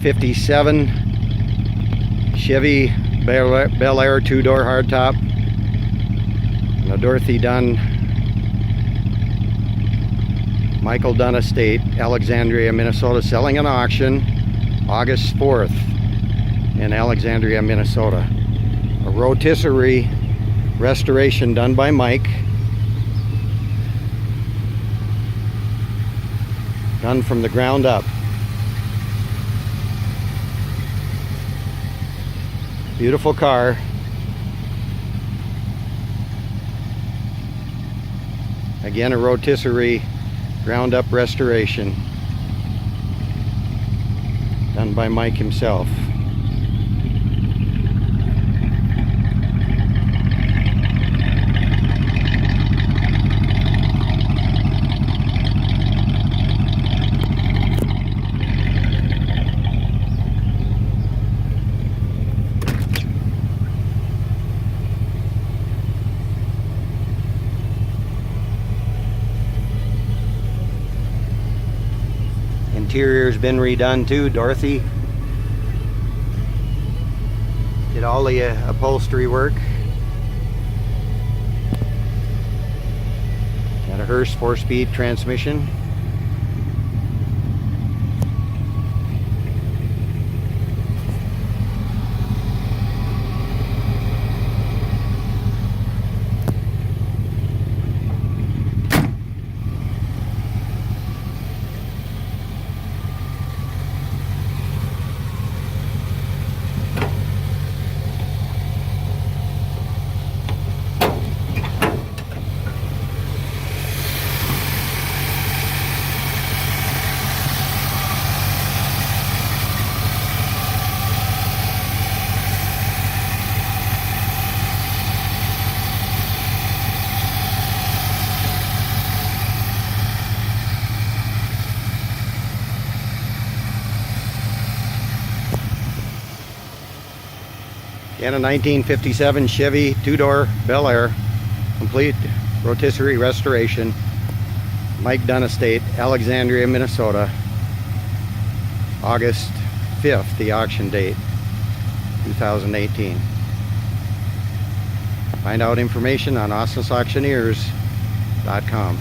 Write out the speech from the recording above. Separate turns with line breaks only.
57 Chevy Belair 2-door hardtop. The Dorothy Dunn, Michael Dunn estate, Alexandria, Minnesota, selling an auction August 4th in Alexandria, Minnesota. A rotisserie restoration done by Mike. Done from the ground up. Beautiful car. Again, a rotisserie ground up restoration done by Mike himself. Interior's been redone too. Dorothy did all the upholstery work. Got a Hearst 4-speed transmission. And a 1957 Chevy 2-door Belair, complete rotisserie restoration, Mike Dunn estate, Alexandria, Minnesota, August 5th, the auction date, 2018. Find out information on AustinAuctioneers.com.